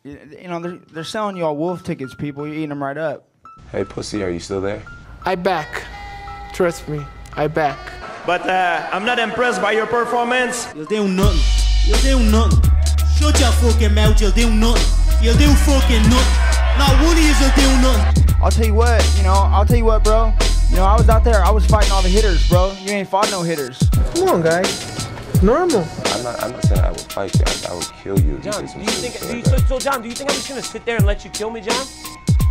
You know, they're selling y'all wolf tickets, people. You're eating them right up. Hey, pussy, are you still there? I back. Trust me, I back. But I'm not impressed by your performance. You'll do nothing. You'll do nothing. Shut your fucking mouth, you'll do nothing. You'll do fucking nothing. Not one of you will do nothing. I'll tell you what, bro. You know, I was out there, I was fighting all the hitters, bro. You ain't fought no hitters. Come on, guys. Normal. I'm not saying I would fight you. I would kill you. John, do you think I'm just gonna sit there and let you kill me, John?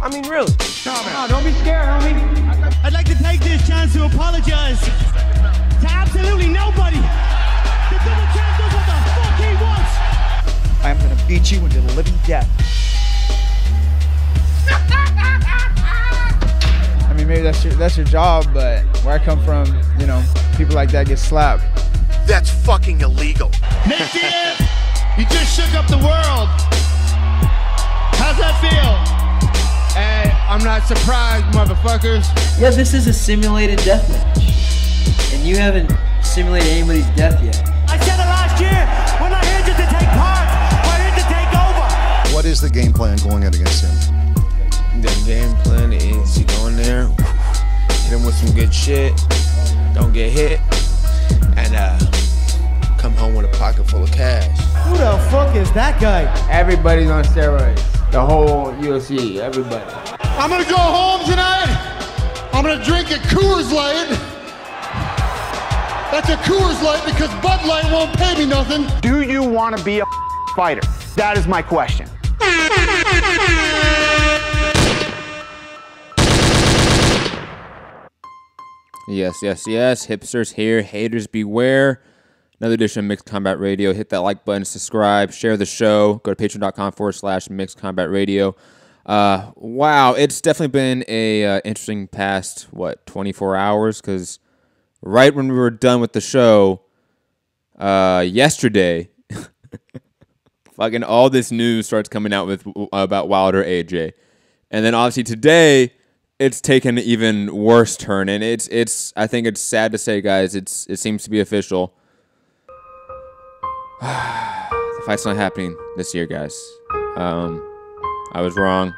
I mean, really? No, don't be scared, homie. I'd like to take this chance to apologize to absolutely nobody. The double champ does what the fuck he wants. I'm gonna beat you into the living death. I mean, maybe that's your job, but where I come from, you know, people like that get slapped. That's fucking illegal. Nate Diaz, you just shook up the world. How's that feel? Hey, I'm not surprised, motherfuckers. Yeah, this is a simulated death match. And you haven't simulated anybody's death yet. I said it last year. We're not here just to take part. We're here to take over. What is the game plan going in against him? The game plan is you go in there, hit him with some good shit, don't get hit, and come home with a pocket full of cash. Who the fuck is that guy? Everybody's on steroids. The whole UFC, everybody. I'm gonna go home tonight. I'm gonna drink a Coors Light. That's a Coors Light because Bud Light won't pay me nothing. Do you want to be a fighter? That is my question. Yes. Hipsters here, haters beware. Another edition of Mixed Combat Radio. Hit that like button, subscribe, share the show. Go to patreon.com/Mixed Combat Radio. Wow, it's definitely been a interesting past, 24 hours? Because right when we were done with the show, yesterday, fucking all this news starts coming out about Wilder AJ. And then obviously today, it's taken an even worse turn, and I think it's sad to say, guys. It seems to be official. The fight's not happening this year, guys. I was wrong.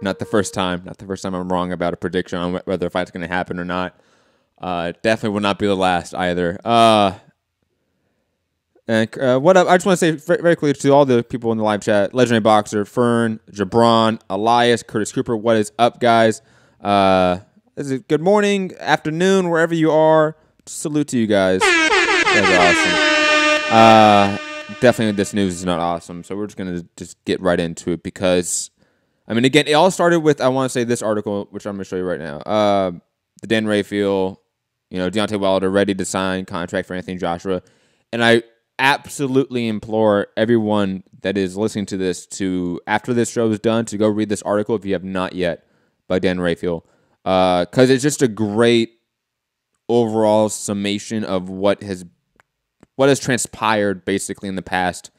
Not the first time. Not the first time I'm wrong about a prediction on whether a fight's going to happen or not. Definitely will not be the last either. What up? I just want to say very quickly to all the people in the live chat, legendary boxer, Fern, Jabron, Elias, Curtis Cooper, what is up, guys? Is it good morning, afternoon, wherever you are? Salute to you guys. You guys are awesome. Definitely this news is not awesome, so we're just going to get right into it because, I mean, again, it all started with, I want to say, this article, which I'm going to show you right now. The Dan Rafael, Deontay Wilder ready to sign contract for Anthony Joshua, and I absolutely implore everyone that is listening to this to, after this show is done, to go read this article if you have not yet by Dan Rafael, because it's just a great overall summation of what has transpired basically in the past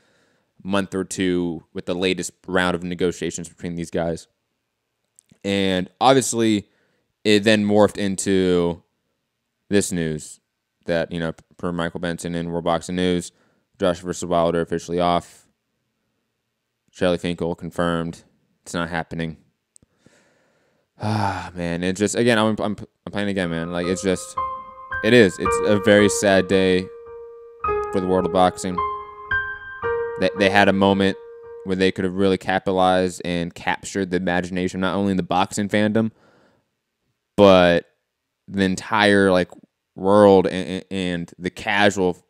month or two with the latest round of negotiations between these guys. And obviously it then morphed into this news that, per Michael Benson in World Boxing News, Joshua versus Wilder officially off. Charlie Finkel confirmed it's not happening. Ah, man, it's just, again, I'm playing again, man. Like, it is. It's a very sad day for the world of boxing. They had a moment where they could have really capitalized and captured the imagination, not only in the boxing fandom, but the entire world and the casual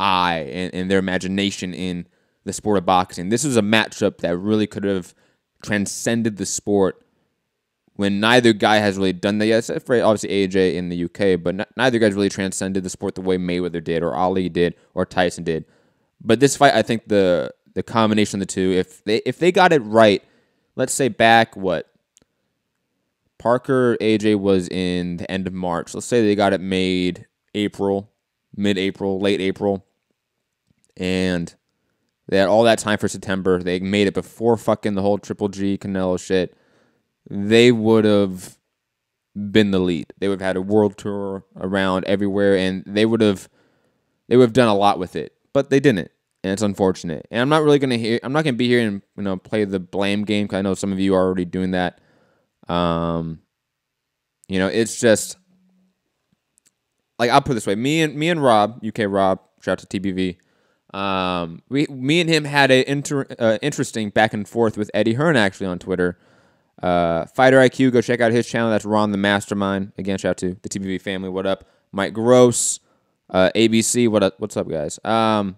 eye and their imagination in the sport of boxing. This is a matchup that really could have transcended the sport when neither guy has really done that yet, except for obviously AJ in the UK, but neither guy's really transcended the sport the way Mayweather did or Ali did or Tyson did. But this fight, I think the combination of the two, if they got it right, let's say back, Parker AJ was in the end of March. Let's say they got it made April, mid-April, late April, and they had all that time for September. They made it before fucking the whole Triple G Canelo shit. They would have been the lead. They would have had a world tour around everywhere, and they would have done a lot with it. But they didn't. and it's unfortunate. And I'm not really going to I'm not going to be here and play the blame game, because I know some of you are already doing that. It's just like, I'll put it this way: me and Rob, UK Rob, shout out to TBV. Me and him had a interesting back and forth with Eddie Hearn actually on Twitter. Fighter IQ, go check out his channel. That's Ron the Mastermind. Again, shout out to the TBV family. What up, Mike Gross, ABC. What's up, guys? And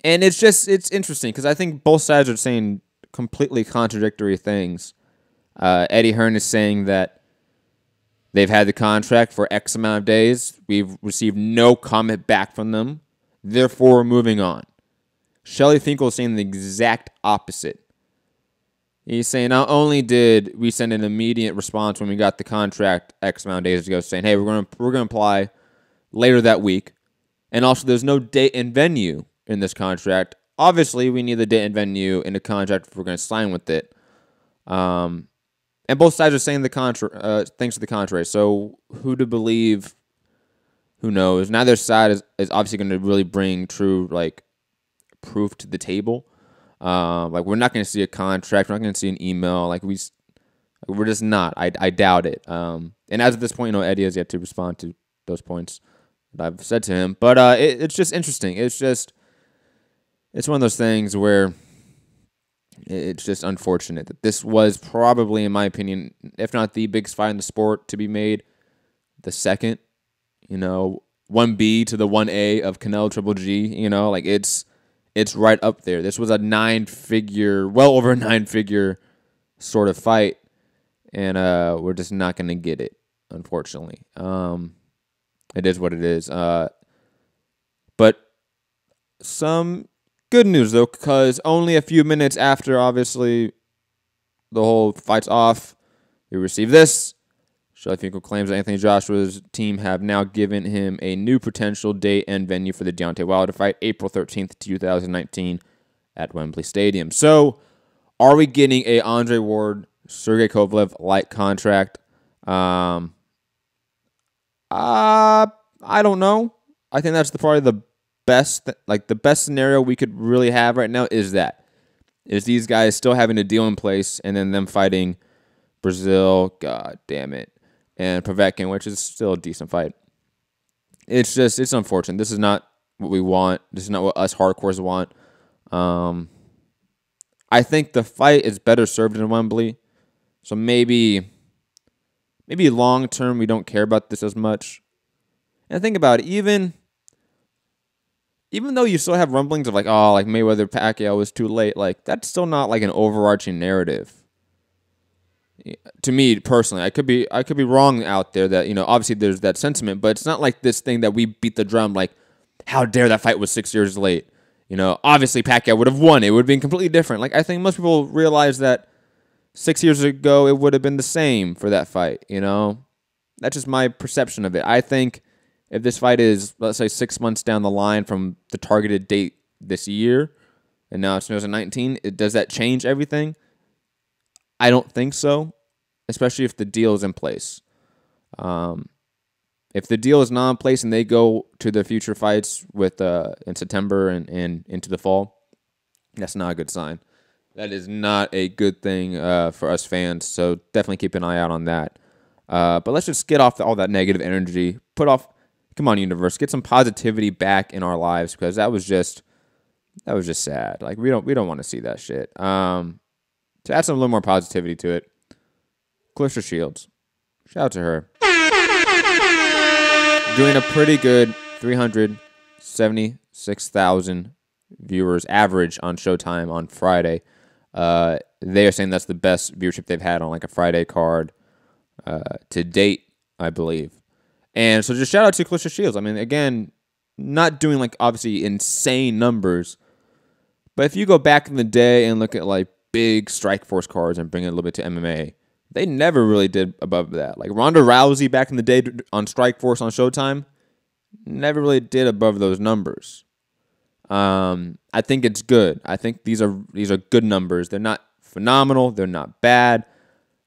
it's interesting because I think both sides are saying completely contradictory things. Eddie Hearn is saying that they've had the contract for X amount of days. We've received no comment back from them. Therefore, we're moving on. Shelly Finkel is saying the exact opposite. He's saying not only did we send an immediate response when we got the contract X amount of days ago, saying, hey, we're gonna apply later that week, and also there's no date and venue in this contract. Obviously, we need the date and venue in the contract if we're going to sign with it. And both sides are saying things to the contrary. So who to believe? Who knows? Neither side is obviously going to really bring true proof to the table. We're not going to see a contract. We're not going to see an email. We're just not. I doubt it. And as of this point, Eddie has yet to respond to those points that I've said to him. But it's just interesting. It's one of those things where it's just unfortunate that this was probably, in my opinion, if not the biggest fight in the sport to be made, the second. 1B to the 1A of Canelo Triple G. It's right up there. This was a well over a 9-figure sort of fight, and we're just not going to get it, unfortunately. It is what it is. But some good news, though, because only a few minutes after, obviously, the whole fight's off, we received this. Shelly Finkel claims that Anthony Joshua's team have now given him a new potential date and venue for the Deontay Wilder fight, April 13th, 2019, at Wembley Stadium. So, are we getting a Andre Ward, Sergey Kovalev-like contract? I don't know. I think that's probably the best, the best scenario we could really have right now is these guys still having a deal in place, and then them fighting Brazil, god damn it, and Povetkin, which is still a decent fight. It's unfortunate. This is not what we want. This is not what us hardcores want. I think the fight is better served in Wembley. So maybe long term we don't care about this as much. And think about it, even though you still have rumblings of Mayweather Pacquiao was too late, that's still not an overarching narrative. To me personally, I could be wrong out there that, obviously there's that sentiment, but it's not like this thing that we beat the drum how dare that fight was 6 years late. Obviously Pacquiao would have won. It would have been completely different. I think most people realize that 6 years ago it would have been the same for that fight, That's just my perception of it. I think if this fight is, let's say, 6 months down the line from the targeted date this year, and now it's 2019, does that change everything? I don't think so, especially if the deal is in place. If the deal is not in place and they go to the future fights in September and into the fall, that's not a good sign. That is not a good thing for us fans, so definitely keep an eye out on that. But let's just get off all that negative energy. Come on, universe, get some positivity back in our lives, because that was just sad. We don't want to see that shit. To add some little more positivity to it, Clarissa Shields, shout out to her, doing a pretty good 376,000 viewers average on Showtime on Friday. They are saying that's the best viewership they've had on a Friday card to date, I believe. And so just shout out to Clarissa Shields. I mean, again, not doing obviously insane numbers, but if you go back in the day and look at big Strikeforce cards and bring it a little bit to MMA, they never really did above that. Ronda Rousey back in the day on Strikeforce on Showtime never really did above those numbers. I think it's good. I think these are good numbers. They're not phenomenal. They're not bad.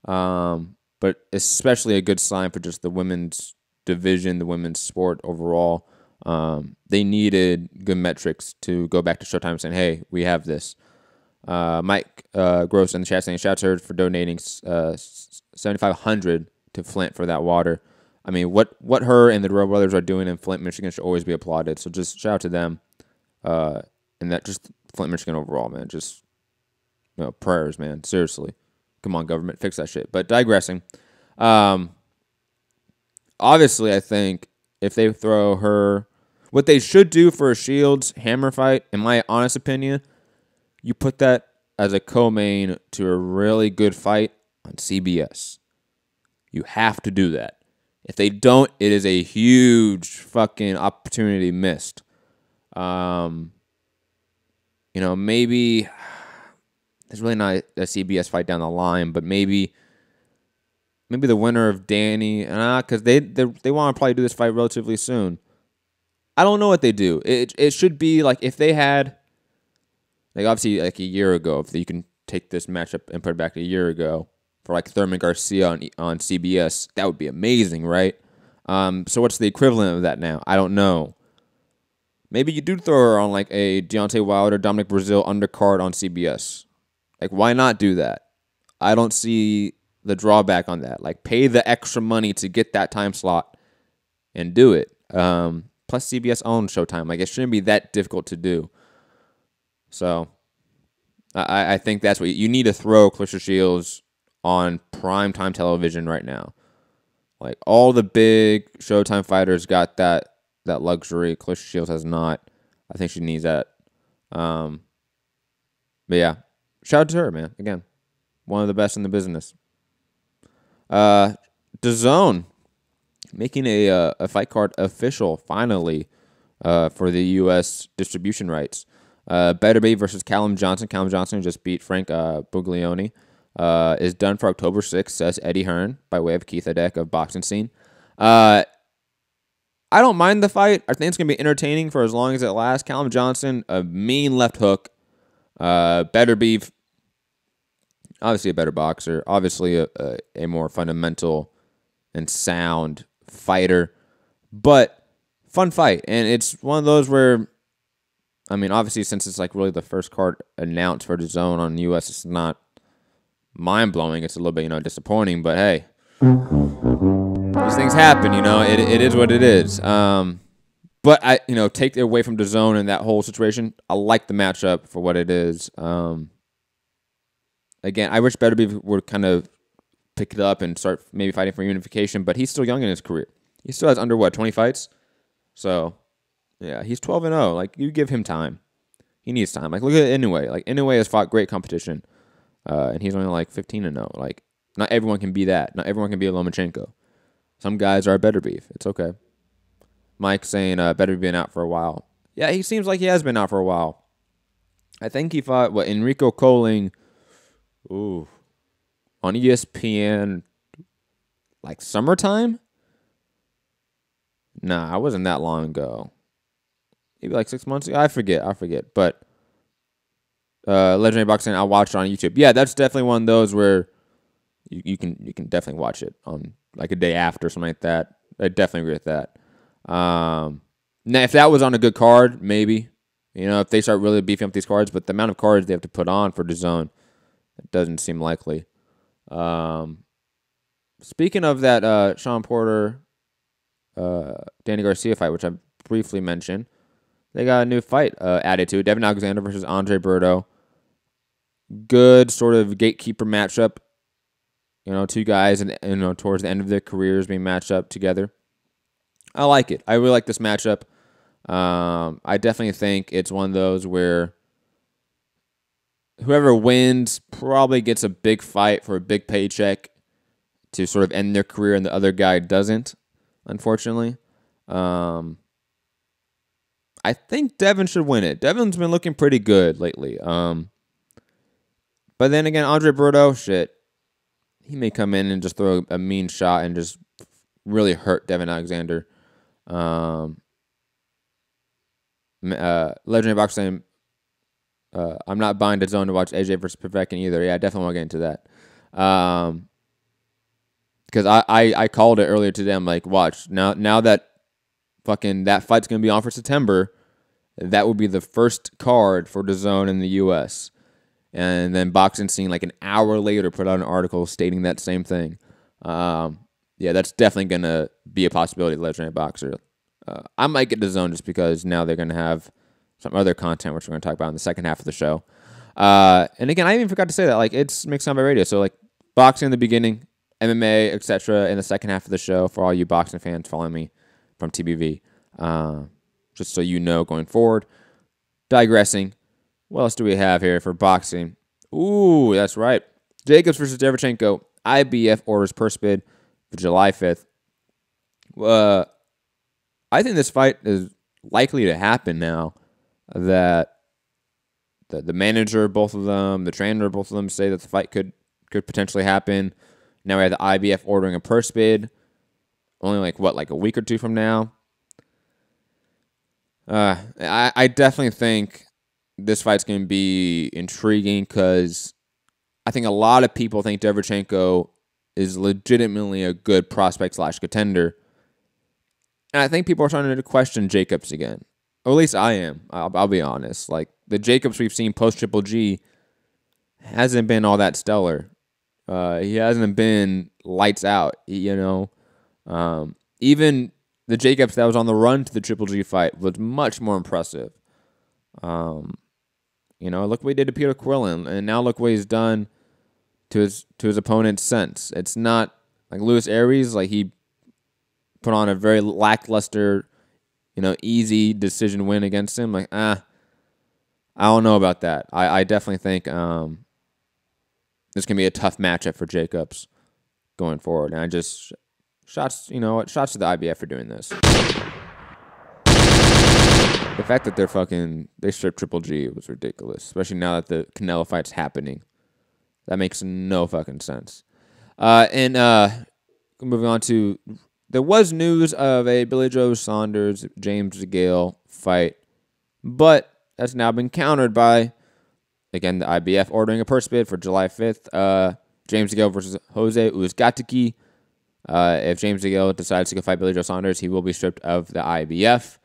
But especially a good sign for just the women's division, the women's sport overall. They needed good metrics to go back to Showtime saying, hey, we have this. Mike Gross in the chat saying, shouts heard for donating $7,500 to Flint for that water. I mean, what her and the Jarrell brothers are doing in Flint, Michigan should always be applauded. So just shout out to them. And that just Flint, Michigan overall, man. Just, prayers, man. Seriously. Come on, government, fix that shit. But digressing. Obviously, I think if they throw her, what they should do for a Shields Hammer fight, in my honest opinion, you put that as a co-main to a really good fight on CBS. You have to do that. If they don't, it is a huge fucking opportunity missed. Maybe there's really not a CBS fight down the line, but maybe the winner of Danny, because they want to probably do this fight relatively soon. I don't know what they do. It should be like if they had, like obviously like a year ago, if you can take this matchup and put it back a year ago for like Thurman Garcia on CBS, that would be amazing, right? So what's the equivalent of that now? I don't know. Maybe you do throw her on like a Deontay Wilder, Dominic Brazil undercard on CBS. Like, why not do that? I don't see the drawback on that. Like, pay the extra money to get that time slot and do it. Plus, CBS owns Showtime. Like, it shouldn't be that difficult to do. So, I think that's what you need to throw Claressa Shields on primetime television right now. Like, all the big Showtime fighters got that luxury. Claressa Shields has not. I think she needs that. But yeah, shout out to her, man. Again, one of the best in the business. DAZN making a fight card official finally for the U.S. distribution rights. Beterbiev versus Callum Johnson. Callum Johnson just beat Frank Buglioni. Is done for October 6th, says Eddie Hearn, by way of Keith Adek of Boxing Scene. I don't mind the fight. I think it's going to be entertaining for as long as it lasts. Callum Johnson, a mean left hook. Beterbiev, obviously a better boxer. Obviously a more fundamental and sound fighter. But fun fight. And it's one of those where, I mean, obviously since it's like really the first card announced for DAZN on US, it's not mind-blowing. It's a little bit, disappointing. But hey, these things happen, it is what it is. But I, take it away from DAZN and that whole situation. I like the matchup for what it is. Again, I wish Beterbiev would kind of pick it up and start maybe fighting for unification, but he's still young in his career. He still has under 20 fights? So, yeah, he's 12-0. Like, you give him time. He needs time. Like, look at Inoue. Like, Inoue has fought great competition, and he's only like 15-0. Like, not everyone can be that. Not everyone can be a Lomachenko. Some guys are Beterbiev. It's okay. Mike saying Beterbiev been out for a while. Yeah, he seems like he has been out for a while. I think he fought, Enrico Colling, on ESPN, like summertime? Nah, it wasn't that long ago. Maybe like 6 months ago. I forget. But Legendary Boxing, I watched it on YouTube. Yeah, that's definitely one of those where you can definitely watch it on like a day after, something like that. I definitely agree with that. Now, if that was on a good card, maybe. If they start really beefing up these cards, but the amount of cards they have to put on for DAZN, it doesn't seem likely. Speaking of that Sean Porter, Danny Garcia fight, which I briefly mentioned, they got a new fight added to it. Devin Alexander versus Andre Berto. Good sort of gatekeeper matchup. Two guys, and towards the end of their careers being matched up together. I like it. I really like this matchup. I definitely think it's one of those where whoever wins probably gets a big fight for a big paycheck to sort of end their career, and the other guy doesn't, unfortunately. I think Devin should win it. Devin's been looking pretty good lately. But then again, Andre Berto, shit. He may come in and just throw a mean shot and just really hurt Devin Alexander. Legendary Boxing, I'm not buying DAZN to watch AJ versus Povetkin either. Yeah, I definitely want to get into that. Because I called it earlier today. I'm like, watch, now that that fight's going to be on for September, that would be the first card for DAZN in the U.S. And then Boxing Scene, like an hour later, put out an article stating that same thing. Yeah, that's definitely going to be a possibility, Legendary Boxer. I might get DAZN just because now they're going to have some other content, which we're going to talk about in the second half of the show. And again, I even forgot to say that, like, it's Mixed Sound by Radio. So, like, boxing in the beginning, MMA, etc. in the second half of the show for all you boxing fans following me from TBV. Just so you know going forward. Digressing. What else do we have here for boxing? Ooh, that's right. Jacobs versus Derevchenko. IBF orders purse bid for July 5th. I think this fight is likely to happen now that the manager, both of them, the trainer, both of them say that the fight could potentially happen. Now we have the IBF ordering a purse bid. Only like a week or two from now. I definitely think this fight's going to be intriguing because I think a lot of people think Derevchenko is legitimately a good prospect / contender. And I think people are starting to question Jacobs again. Or at least I am. I'll be honest. Like, the Jacobs we've seen post Triple G hasn't been all that stellar. He hasn't been lights out, you know. Even the Jacobs that was on the run to the Triple G fight was much more impressive. You know, look what he did to Peter Quillen, and now look what he's done to his opponent since. It's not like Luis Aries, like he put on a very lackluster, you know, easy decision win against him. Like, I don't know about that. I definitely think this can be a tough matchup for Jacobs going forward. And I just shots to the IBF for doing this. The fact that they stripped Triple G was ridiculous, especially now that the Canelo fight's happening. That makes no fucking sense. And moving on to, there was news of a Billy Joe Saunders James DeGale fight, but that's now been countered by, again, the IBF ordering a purse bid for July 5th. James DeGale versus Jose Uzcategui. If James DeGale decides to go fight Billy Joe Saunders, he will be stripped of the IBF.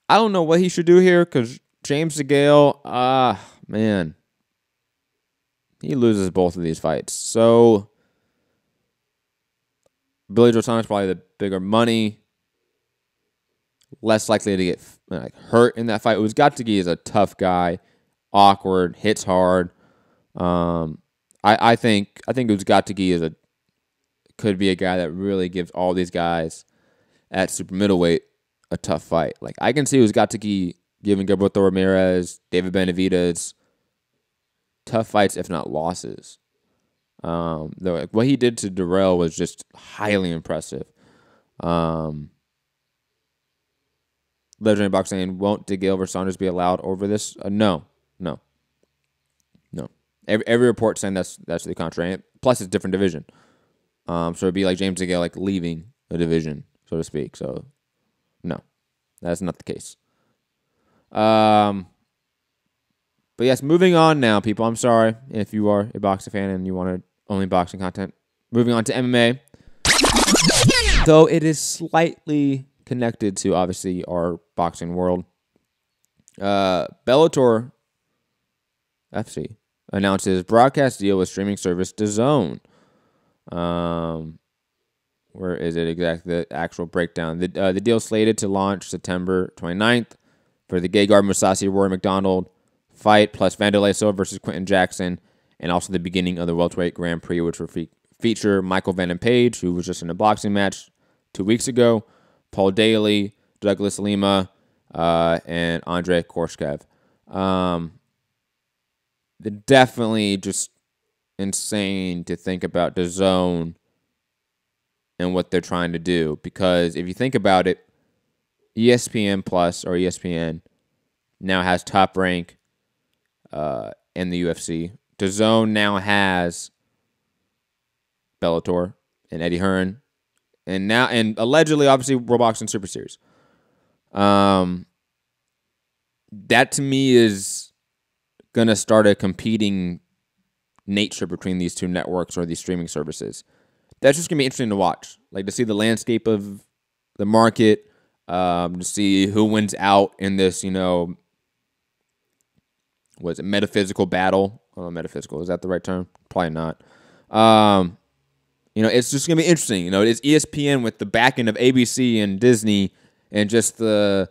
I don't know what he should do here because James DeGale, man, he loses both of these fights. So Billy Joe Saunders probably the bigger money, less likely to get hurt in that fight. Uzcategui is a tough guy, awkward, hits hard. I think Uzcategui could be a guy that really gives all these guys at super middleweight a tough fight. Like, I can see Uzcategui giving Gilberto Ramirez, David Benavidez tough fights, if not losses. What he did to Jarrell was just highly impressive. Legendary Boxing, won't DeGale versus Saunders be allowed over this? No. Every report saying that's the contrary. Plus, it's a different division. So it'd be like James DeGale like leaving a division, so to speak. So, no, that's not the case. But yes, moving on now, people. I'm sorry if you are a boxing fan and you want only boxing content. Moving on to MMA. Though it is slightly connected to, obviously, our boxing world. Bellator FC announces broadcast deal with streaming service DAZN. Where is it exactly? The actual breakdown. The deal slated to launch September 29th for the Gegard Mousasi Rory McDonald fight, plus Vanderlei Silva versus Quentin Jackson, and also the beginning of the welterweight Grand Prix, which will feature Michael Venom Page, who was just in a boxing match 2 weeks ago, Paul Daly, Douglas Lima, and Andrei Korshkev. They're definitely just insane to think about DAZN and what they're trying to do, because if you think about it, ESPN Plus or ESPN now has Top Rank in the UFC. DAZN now has Bellator and Eddie Hearn, and allegedly, obviously, World Boxing Super Series. That to me is gonna start a competing nature between these two networks or these streaming services. That's just gonna be interesting to watch, like to see the landscape of the market, to see who wins out in this, was it metaphysical battle? Oh, metaphysical, is that the right term? Probably not. It's just going to be interesting. It's ESPN with the backing of ABC and Disney and just the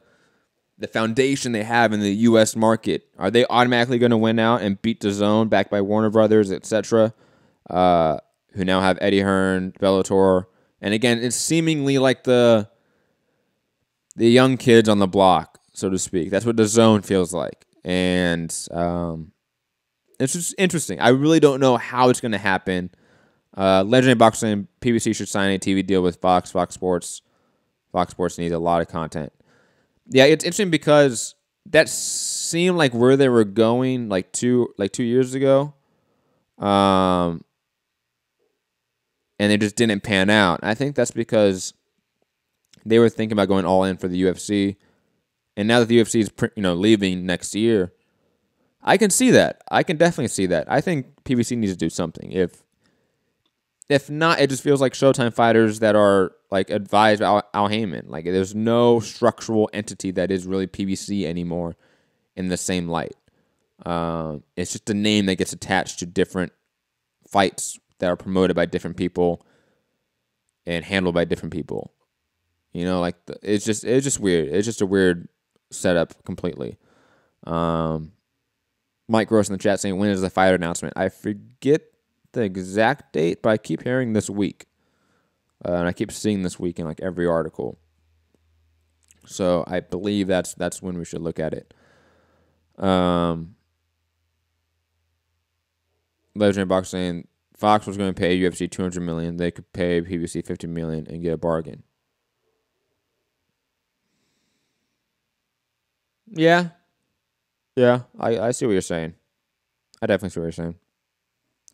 foundation they have in the U.S. market. Are they automatically going to win out and beat DAZN, backed by Warner Brothers, etc., who now have Eddie Hearn, Bellator? And again, it's seemingly like the young kids on the block, so to speak. That's what DAZN feels like. And it's just interesting. I really don't know how it's going to happen. Legendary Boxing, PBC should sign a TV deal with Fox Sports. Fox Sports needs a lot of content. Yeah, it's interesting because that seemed like where they were going like 2 years ago. And they just didn't pan out. I think that's because they were thinking about going all in for the UFC. And now that the UFC is leaving next year, I can see that. I can definitely see that. I think PBC needs to do something. If not, it just feels like Showtime fighters that are like advised by Al Heyman. Like there's no structural entity that is really PBC anymore in the same light. It's just a name that gets attached to different fights that are promoted by different people and handled by different people. It's just weird. It's just a weird setup completely. Mike Gross in the chat saying, when is the fight announcement? I forget the exact date, but I keep hearing this week. And I keep seeing this week in like every article. So I believe that's when we should look at it. Legendary Box saying Fox was going to pay UFC $200 million. They could pay PBC $50 million and get a bargain. Yeah. Yeah, I see what you're saying. I definitely see what you're saying.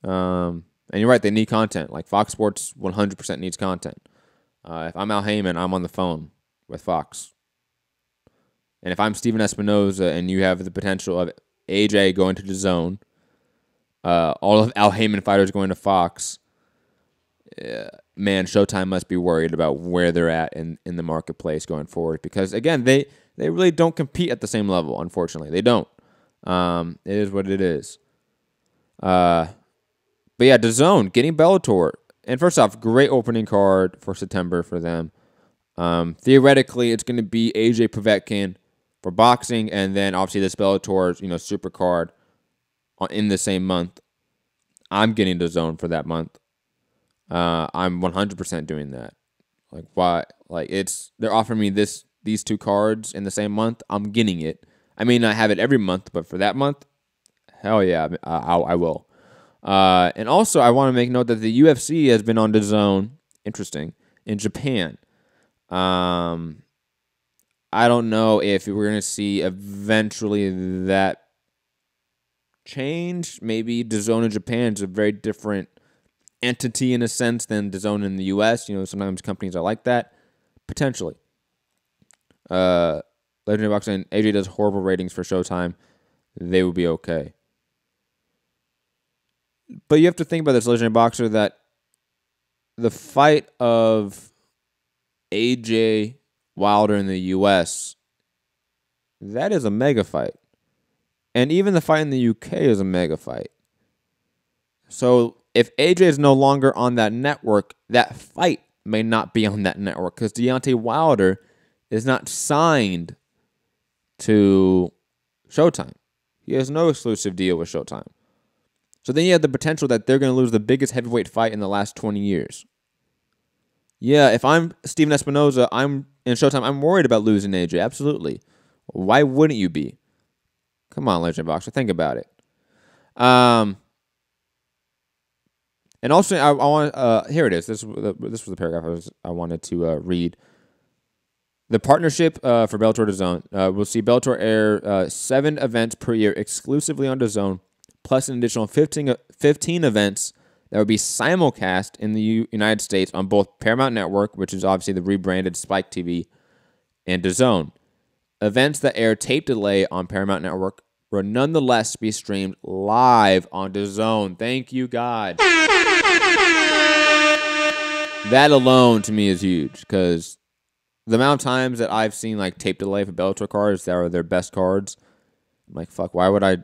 And you're right, they need content. Like Fox Sports 100% needs content. If I'm Al Heyman, I'm on the phone with Fox. And if I'm Steven Espinoza and you have the potential of AJ going to DAZN, all of Al Heyman fighters going to Fox, man, Showtime must be worried about where they're at in the marketplace going forward. Because, again, they really don't compete at the same level, unfortunately. They don't. It is what it is. But yeah, DAZN getting Bellator. And first off, great opening card for September for them. Theoretically, it's going to be AJ Povetkin for boxing, and then obviously this Bellator, super card in the same month. I'm getting DAZN for that month. I'm 100% doing that. Like why? Like they're offering me these two cards in the same month. I'm getting it. I may not have it every month, but for that month, hell yeah, I will. And also, I want to make note that the UFC has been on DAZN, interesting, in Japan. I don't know if we're going to see eventually that change. Maybe DAZN in Japan is a very different entity in a sense than DAZN in the US. Sometimes companies are like that. Potentially. Legendary Boxing, AJ does horrible ratings for Showtime. They will be okay. But you have to think about this, Legendary Boxer, that the fight of AJ Wilder in the US, that is a mega fight. And even the fight in the UK is a mega fight. So if AJ is no longer on that network, that fight may not be on that network because Deontay Wilder is not signed to Showtime. He has no exclusive deal with Showtime. So then you have the potential that they're going to lose the biggest heavyweight fight in the last 20 years. Yeah, if I'm Steven Espinoza, I'm in Showtime, I'm worried about losing AJ. Absolutely. Why wouldn't you be? Come on, Legendary Boxer, think about it. And also, I want here it is. This was the paragraph I wanted to read. The partnership for Bellator DAZN will see Bellator air 7 events per year exclusively on DAZN, plus an additional 15 events that would be simulcast in the United States on both Paramount Network, which is obviously the rebranded Spike TV, and DAZN. Events that air tape delay on Paramount Network will nonetheless be streamed live on DAZN. Thank you, God. That alone to me is huge because the amount of times that I've seen like tape delay for Bellator cards that are their best cards, I'm like, fuck, why would I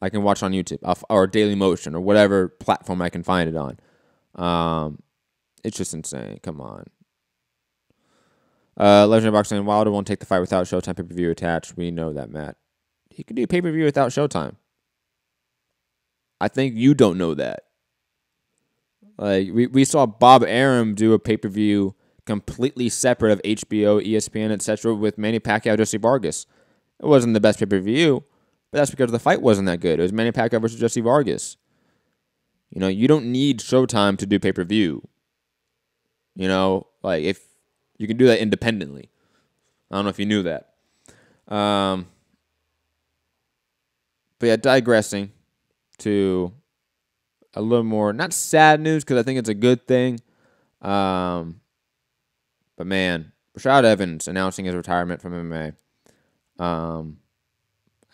can watch on YouTube or Daily Motion or whatever platform I can find it on. It's just insane. Come on. Legendary Boxing, Wilder won't take the fight without Showtime pay-per-view attached. We know that, Matt. He can do pay-per-view without Showtime. I think you don't know that. Like, we saw Bob Arum do a pay-per-view completely separate of HBO, ESPN, etc. with Manny Pacquiao, Jesse Vargas. It wasn't the best pay-per-view, but that's because the fight wasn't that good. It was Manny Pacquiao versus Jesse Vargas. You know, you don't need Showtime to do pay-per-view. You know, like, if you can do that independently. I don't know if you knew that. But yeah, digressing to a little more, not sad news, because I think it's a good thing. But man, Rashad Evans announcing his retirement from MMA. I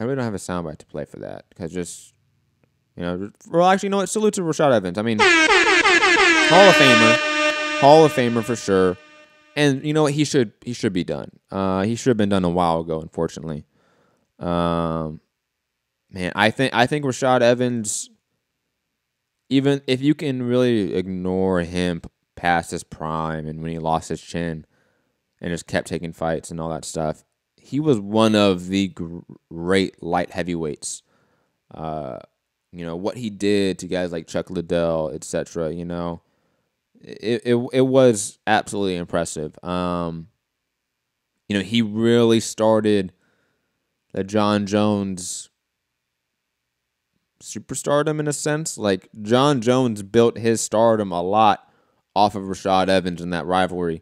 really don't have a soundbite to play for that, because just, you know, well, actually, you know what? Salute to Rashad Evans. I mean, Hall of Famer for sure. And you know what? He should be done. He should have been done a while ago, unfortunately. Man, I think Rashad Evans, even if you can really ignore him past his prime and when he lost his chin and just kept taking fights and all that stuff, he was one of the great light heavyweights. You know, what he did to guys like Chuck Liddell, etc., you know, it was absolutely impressive. You know, he really started the John Jones superstardom in a sense. Like, John Jones built his stardom a lot off of Rashad Evans in that rivalry.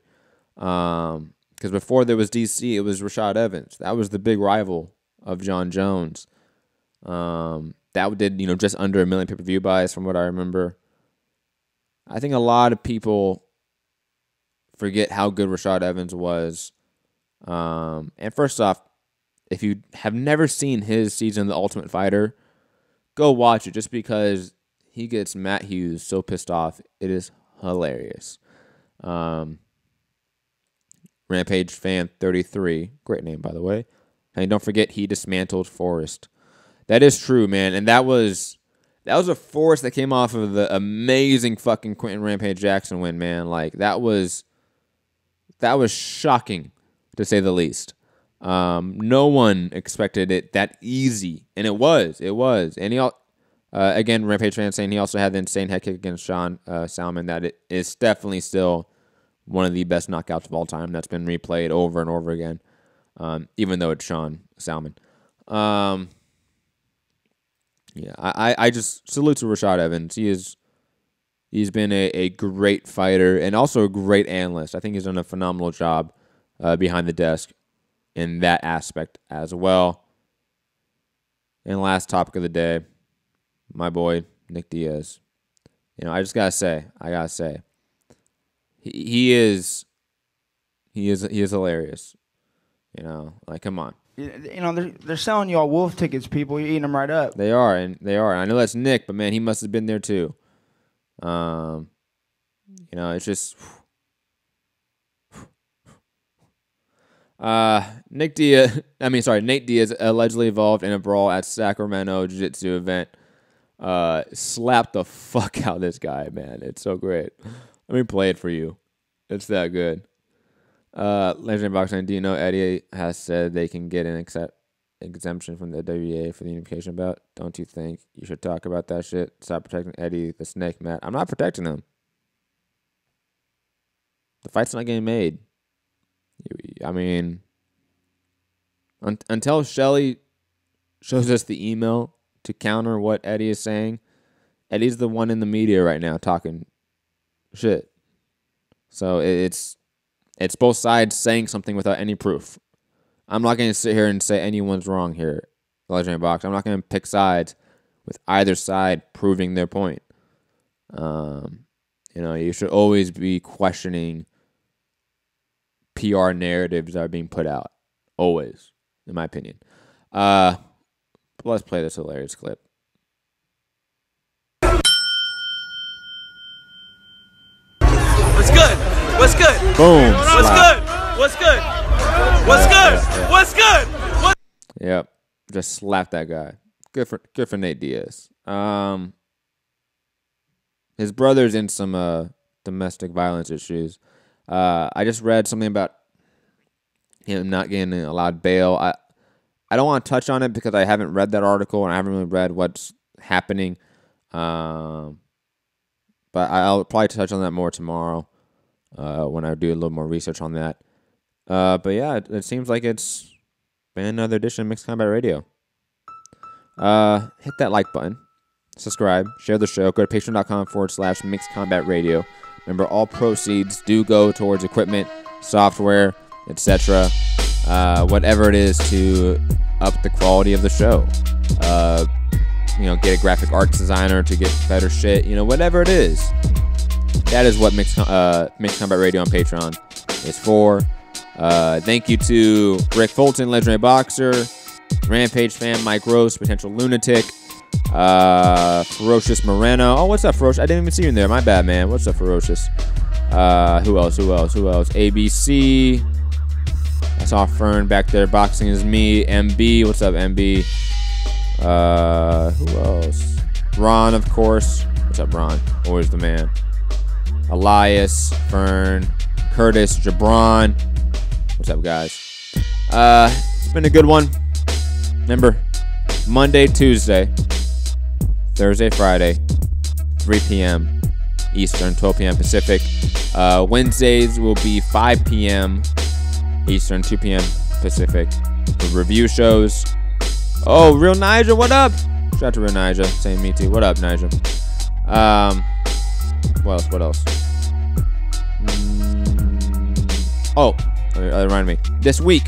Because before there was DC, it was Rashad Evans. That was the big rival of John Jones. That did, you know, just under 1 million pay-per-view buys from what I remember. I think a lot of people forget how good Rashad Evans was. And first off, if you have never seen his season, The Ultimate Fighter, go watch it just because he gets Matt Hughes so pissed off. It is hilarious. Rampage Fan 33, great name, by the way. And don't forget, he dismantled Forrest. That is true, man. And that was a Forrest that came off of the amazing fucking Quentin Rampage Jackson win, man. Like, that was shocking, to say the least. No one expected it that easy, and it was. And he again, Rampage Fan saying he also had the insane head kick against Sean Salmon. That it is definitely still one of the best knockouts of all time. That's been replayed over and over again, even though it's Sean Salmon. Yeah, I just salute to Rashad Evans. He's been a great fighter and also a great analyst. I think he's done a phenomenal job behind the desk in that aspect as well. And last topic of the day, my boy Nate Diaz. You know, I gotta say, he is hilarious. You know, like, come on. You know, they're selling y'all wolf tickets, people. You're eating them right up. They are. I know that's Nick, but man, he must have been there too. You know, it's just Nate Diaz allegedly involved in a brawl at Sacramento Jiu-Jitsu event. Slapped the fuck out of this guy, man. It's so great. Let me play it for you. It's that good. Legendary Boxing, do you know Eddie has said they can get an exemption from the WBA for the unification bout? Don't you think you should talk about that shit? Stop protecting Eddie the Snake, Matt. I'm not protecting him. The fight's not getting made. I mean, until Shelly shows us the email to counter what Eddie is saying, Eddie's the one in the media right now talking shit. So it's both sides saying something without any proof. I'm not going to sit here and say anyone's wrong here, Legendary Box. I'm not going to pick sides with either side proving their point. You know, you should always be questioning PR narratives that are being put out. Always, in my opinion. But let's play this hilarious clip. What's good? What's good? Boom. What's Slap. good? What's good? What's good? What's good? Yep. Just slap that guy. Good for Nate Diaz. His brother's in some domestic violence issues. I just read something about him not getting allowed bail. I don't want to touch on it because I haven't read that article and I haven't really read what's happening. But I'll probably touch on that more tomorrow when I do a little more research on that. But yeah, it seems like it's been another edition of Mixed Combat Radio. Hit that like button. Subscribe. Share the show. Go to patreon.com/Mixed Combat Radio. Remember, all proceeds do go towards equipment, software, etc. Whatever it is to up the quality of the show. Get a graphic arts designer to get better shit. Whatever it is. That is what Mixed Combat Radio on Patreon is for. Thank you to Rick Fulton, legendary boxer, Rampage fan, Mike Rose, potential lunatic, Ferocious Moreno. Oh, what's up, Ferocious? I didn't even see you in there. My bad, man. What's up, Ferocious? Who else? ABC. I saw Fern back there. Boxing is me. MB. What's up, MB? Who else? Ron, of course. What's up, Ron? Always the man. Elias, Fern, Curtis, Jabron. What's up, guys? It's been a good one. Remember, Monday, Tuesday, Thursday, Friday, 3 p.m. Eastern, 12 p.m. Pacific. Wednesdays will be 5 p.m. Eastern, 2 p.m. Pacific. For review shows. Oh, Real Nigel, what up? Shout out to Real Nigel, saying me too. What up, Nigel? What else? Remind me. This week,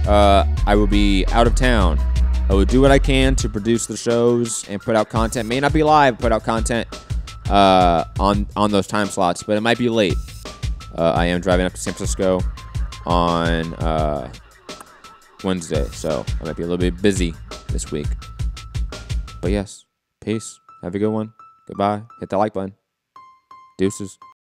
I will be out of town. I will do what I can to produce the shows and put out content. May not be live, put out content on those time slots, but it might be late. I am driving up to San Francisco on Wednesday, so I might be a little bit busy this week. But yes, peace. Have a good one. Goodbye. Hit that like button. Deuces.